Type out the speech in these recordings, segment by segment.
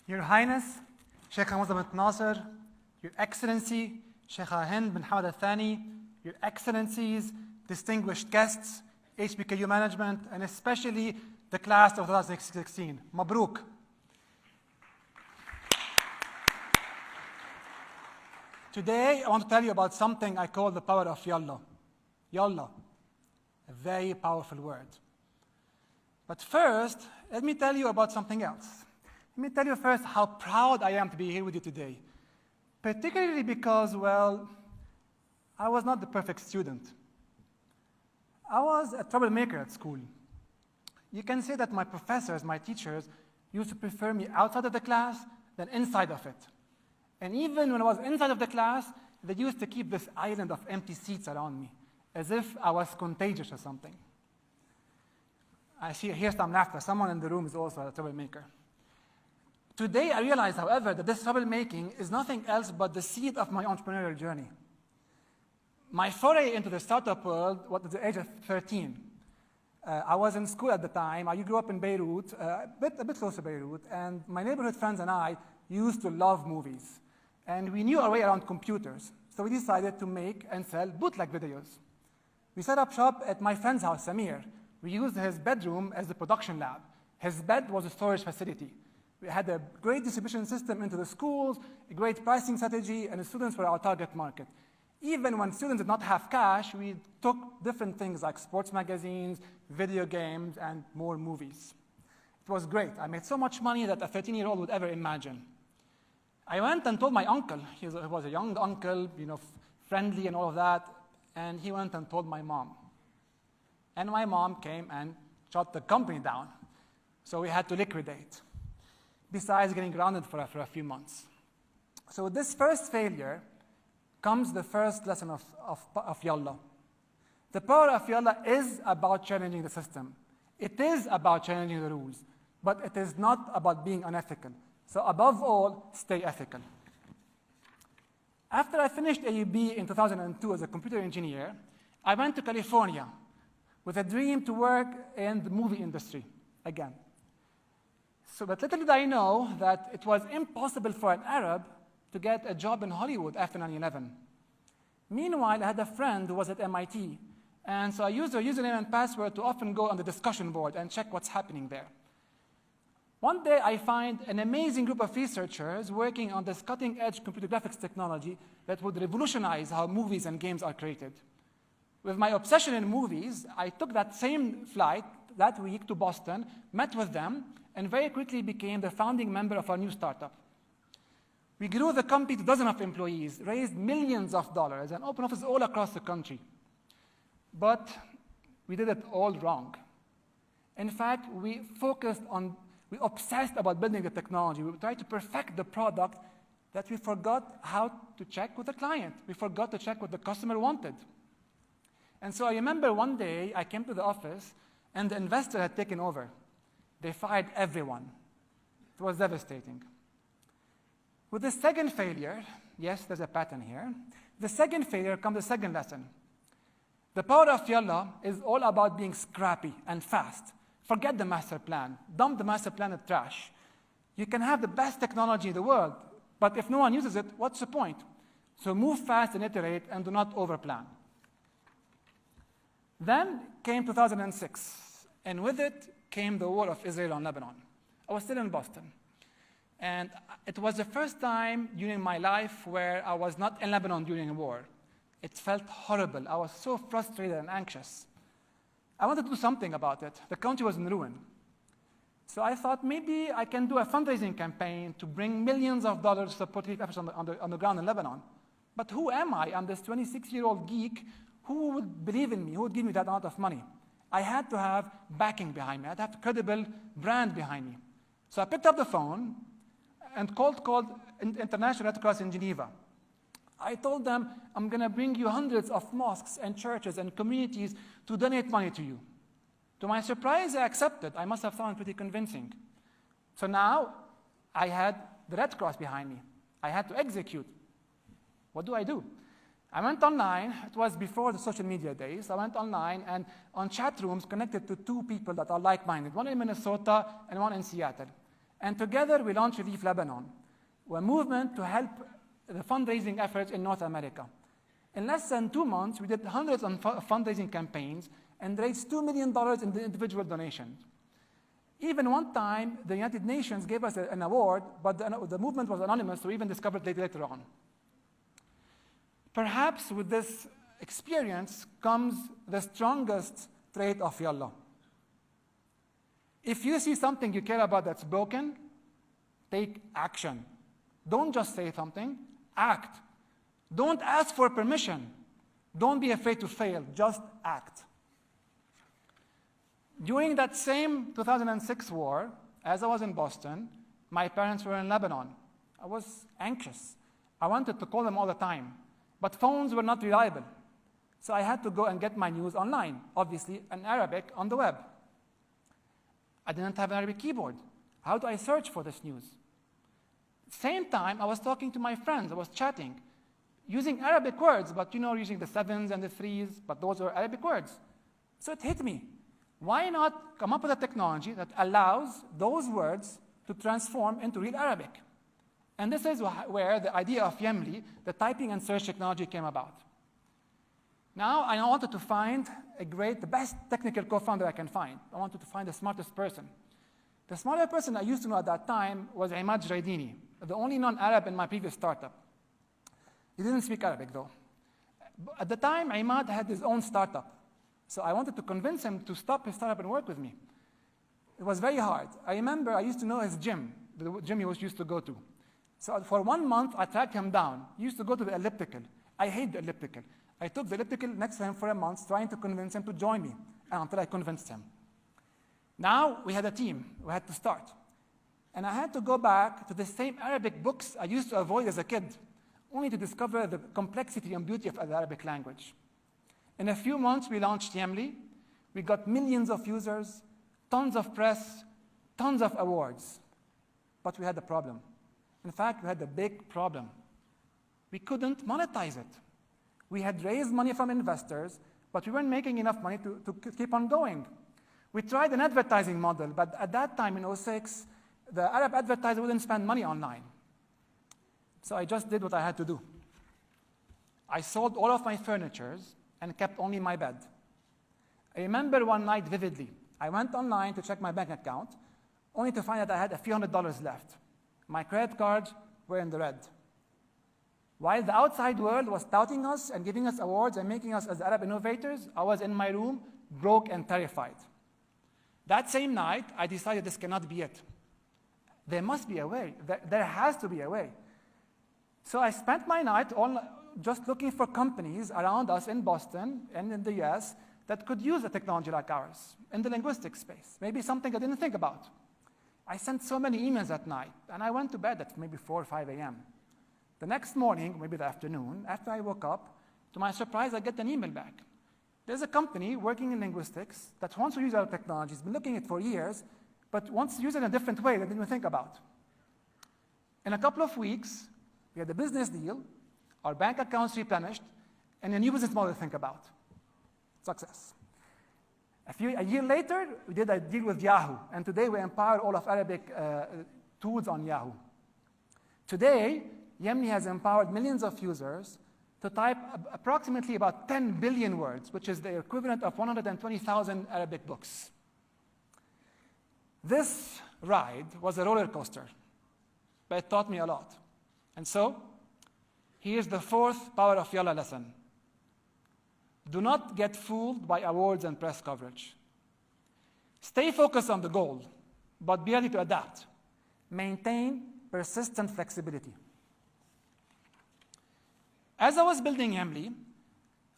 Your Highness, Sheikh Hamza bin Nasser, Your Excellency, Sheikh Hind bin Hamad al-Thani, Your Excellencies, distinguished guests, HBKU management, and especially the class of 2016. Mabruk. Today, I want to tell you about something I call the power of Yalla. Yalla, a very powerful word. But first, let me tell you about something else. Let me tell you first how proud I am to be here with you today. Particularly because, well, I was not the perfect student. I was a troublemaker at school. You can say that my professors, my teachers, used to prefer me outside of the class than inside of it. And even when I was inside of the class, they used to keep this island of empty seats around me, as if I was contagious or something. I hear some laughter. Someone in the room is also a troublemaker. Today, I realize, however, that this troublemaking is nothing else but the seed of my entrepreneurial journey. My foray into the startup world was at the age of 13. I was in school at the time. I grew up in Beirut, a bit close to Beirut, and my neighborhood friends and I used to love movies. And we knew our way around computers, so we decided to make and sell bootleg videos. We set up shop at my friend's house, Samir. We used his bedroom as the production lab. His bed was a storage facility. We had a great distribution system into the schools, a great pricing strategy, and the students were our target market. Even when students did not have cash, we took different things like sports magazines, video games, and more movies. It was great. I made so much money that a 13-year-old would ever imagine. I went and told my uncle. He was a young uncle, friendly and all of that, and he went and told my mom. And my mom came and shut the company down. So we had to liquidate, besides getting grounded for a few months. So with this first failure comes the first lesson of Yalla. The power of Yalla is about challenging the system. It is about challenging the rules, but it is not about being unethical. So above all, stay ethical. After I finished AUB in 2002 as a computer engineer, I went to California with a dream to work in the movie industry again. But little did I know that it was impossible for an Arab to get a job in Hollywood after 9/11. Meanwhile, I had a friend who was at MIT, and so I used her username and password to often go on the discussion board and check what's happening there. One day, I find an amazing group of researchers working on this cutting-edge computer graphics technology that would revolutionize how movies and games are created. With my obsession in movies, I took that same flight that week to Boston, met with them, and very quickly became the founding member of our new startup. We grew the company to dozens of employees, raised millions of dollars, and opened offices all across the country. But we did it all wrong. In fact, we obsessed about building the technology. We tried to perfect the product that we forgot how to check with the client. We forgot to check what the customer wanted. And so I remember one day I came to the office and the investor had taken over. They fired everyone. It was devastating. With the second failure, yes, there's a pattern here. The second failure comes the second lesson. The power of Yalla is all about being scrappy and fast. Forget the master plan. Dump the master plan in trash. You can have the best technology in the world, but if no one uses it, what's the point? So move fast and iterate and do not overplan. Then came 2006, and with it came the war of Israel and Lebanon. I was still in Boston. And it was the first time during my life where I was not in Lebanon during a war. It felt horrible. I was so frustrated and anxious. I wanted to do something about it. The country was in ruin. So I thought maybe I can do a fundraising campaign to bring millions of dollars to support relief efforts on the ground in Lebanon. But who am I? I'm this 26-year-old geek. Who would believe in me? Who would give me that amount of money? I had to have backing behind me. I had to have a credible brand behind me. So I picked up the phone and called International Red Cross in Geneva. I told them, I'm going to bring you hundreds of mosques and churches and communities to donate money to you. To my surprise, they accepted. I must have found it pretty convincing. So now I had the Red Cross behind me. I had to execute. What do I do? I went online. It was before the social media days. I went online and on chat rooms connected to two people that are like-minded, one in Minnesota and one in Seattle. And together we launched Relief Lebanon, a movement to help the fundraising efforts in North America. In less than 2 months, we did hundreds of fundraising campaigns and raised $2 million in the individual donations. Even one time, the United Nations gave us an award, but the movement was anonymous, so we even discovered later on. Perhaps with this experience comes the strongest trait of Yalla. If you see something you care about that's broken, take action. Don't just say something, act. Don't ask for permission. Don't be afraid to fail, just act. During that same 2006 war, as I was in Boston, my parents were in Lebanon. I was anxious. I wanted to call them all the time, but phones were not reliable. So I had to go and get my news online, obviously in Arabic on the web. I didn't have an Arabic keyboard. How do I search for this news? Same time, I was talking to my friends, I was chatting, using Arabic words, but using the 7s and the 3s, but those were Arabic words. So it hit me. Why not come up with a technology that allows those words to transform into real Arabic? And this is where the idea of Yamli, the typing and search technology, came about. Now, I wanted to find the best technical co-founder I can find. I wanted to find the smartest person. The smartest person I used to know at that time was Imad Jraidini, the only non-Arab in my previous startup. He didn't speak Arabic, though. At the time, Imad had his own startup. So I wanted to convince him to stop his startup and work with me. It was very hard. I remember I used to know his gym, the gym he used to go to. So for 1 month, I tracked him down. He used to go to the elliptical. I hate the elliptical. I took the elliptical next to him for a month, trying to convince him to join me, until I convinced him. Now we had a team. We had to start. And I had to go back to the same Arabic books I used to avoid as a kid, only to discover the complexity and beauty of the Arabic language. In a few months, we launched Yamli. We got millions of users, tons of press, tons of awards. But we had a problem. In fact, we had a big problem. We couldn't monetize it. We had raised money from investors, but we weren't making enough money to keep on going. We tried an advertising model, but at that time in 2006, the Arab advertiser wouldn't spend money online. So I just did what I had to do. I sold all of my furniture and kept only my bed. I remember one night vividly. I went online to check my bank account, only to find that I had a few $100s left. My credit cards were in the red. While the outside world was touting us and giving us awards and making us as Arab innovators, I was in my room, broke and terrified. That same night, I decided this cannot be it. There must be a way. There has to be a way. So I spent my night just looking for companies around us in Boston and in the US that could use a technology like ours in the linguistics space, maybe something I didn't think about. I sent so many emails at night, and I went to bed at maybe 4 or 5 a.m. The next morning, maybe the afternoon, after I woke up, to my surprise, I get an email back. There's a company working in linguistics that wants to use our technology, has been looking at it for years, but wants to use it in a different way that they didn't think about. In a couple of weeks, we had a business deal, our bank accounts replenished, and a new business model to think about. Success. A year later, we did a deal with Yahoo, and today we empower all of Arabic tools on Yahoo. Today, Yamli has empowered millions of users to type approximately about 10 billion words, which is the equivalent of 120,000 Arabic books. This ride was a roller coaster, but it taught me a lot. And so, here's the fourth Power of Yalla lesson. Do not get fooled by awards and press coverage. Stay focused on the goal, but be ready to adapt. Maintain persistent flexibility. As I was building Yamli,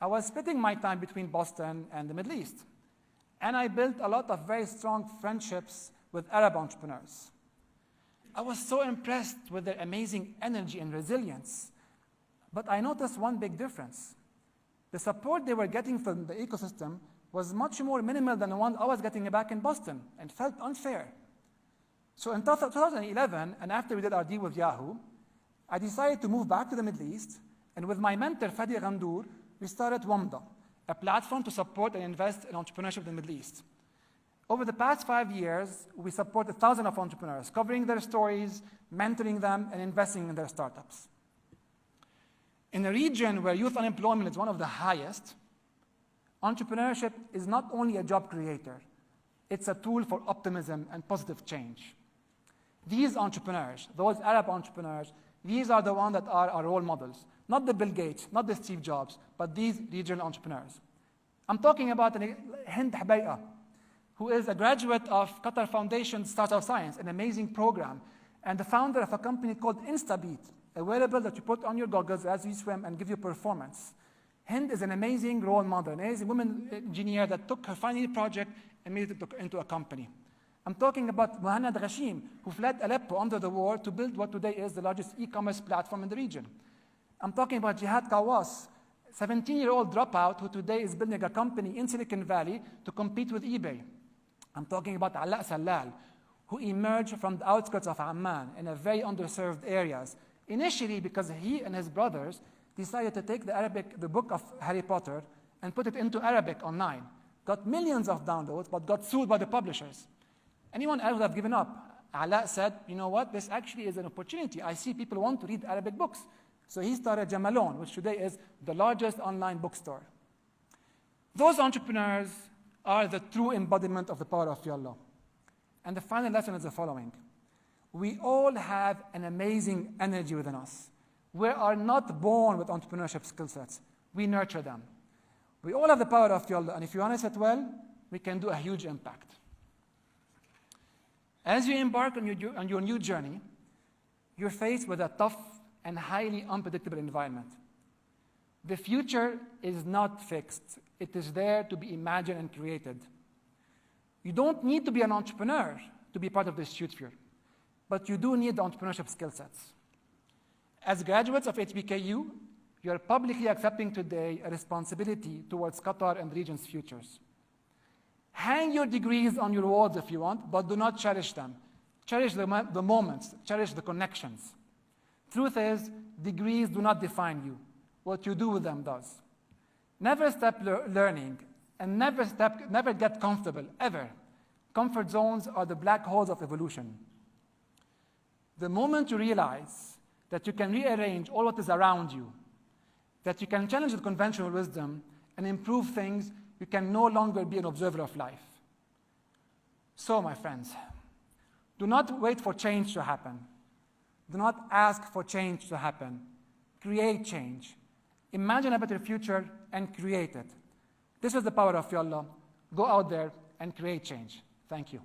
I was splitting my time between Boston and the Middle East. And I built a lot of very strong friendships with Arab entrepreneurs. I was so impressed with their amazing energy and resilience. But I noticed one big difference. The support they were getting from the ecosystem was much more minimal than the one I was getting back in Boston, and felt unfair. So in 2011, and after we did our deal with Yahoo, I decided to move back to the Middle East, and with my mentor, Fadi Ghandour, we started WAMDA, a platform to support and invest in entrepreneurship in the Middle East. Over the past 5 years, we supported thousands of entrepreneurs, covering their stories, mentoring them, and investing in their startups. In a region where youth unemployment is one of the highest, entrepreneurship is not only a job creator, it's a tool for optimism and positive change. These entrepreneurs, those Arab entrepreneurs, these are the ones that are our role models. Not the Bill Gates, not the Steve Jobs, but these regional entrepreneurs. I'm talking about Hind Habayya, who is a graduate of Qatar Foundation Startup Science, an amazing program, and the founder of a company called InstaBeat, a wearable that you put on your goggles as you swim and give you performance. Hind is an amazing role model, an amazing woman engineer that took her final year project and made it into a company. I'm talking about Muhannad Ghashim, who fled Aleppo under the war to build what today is the largest e-commerce platform in the region. I'm talking about Jihad Kawas, 17-year-old dropout who today is building a company in Silicon Valley to compete with eBay. I'm talking about Ala Salal, who emerged from the outskirts of Amman in a very underserved areas, initially because he and his brothers decided to take the book of Harry Potter and put it into Arabic online. Got millions of downloads, but got sued by the publishers. Anyone else would have given up. Ala said, you know what, this actually is an opportunity. I see people want to read Arabic books. So he started Jamalon, which today is the largest online bookstore. Those entrepreneurs are the true embodiment of the power of Yallah. And the final lesson is the following. We all have an amazing energy within us. We are not born with entrepreneurship skill sets. We nurture them. We all have the power of Yallah, and if you harness it well, we can do a huge impact. As you embark on your new journey, you're faced with a tough and highly unpredictable environment. The future is not fixed. It is there to be imagined and created. You don't need to be an entrepreneur to be part of this future, but you do need the entrepreneurship skill sets. As graduates of HBKU, you are publicly accepting today a responsibility towards Qatar and the region's futures. Hang your degrees on your walls if you want, but do not cherish them. Cherish the moments, cherish the connections. Truth is, degrees do not define you. What you do with them does. Never stop learning, and never get comfortable, ever. Comfort zones are the black holes of evolution. The moment you realize that you can rearrange all what is around you, that you can challenge the conventional wisdom and improve things, you can no longer be an observer of life. So, my friends, do not wait for change to happen. Do not ask for change to happen. Create change. Imagine a better future and create it. This is the power of Yallah. Go out there and create change. Thank you.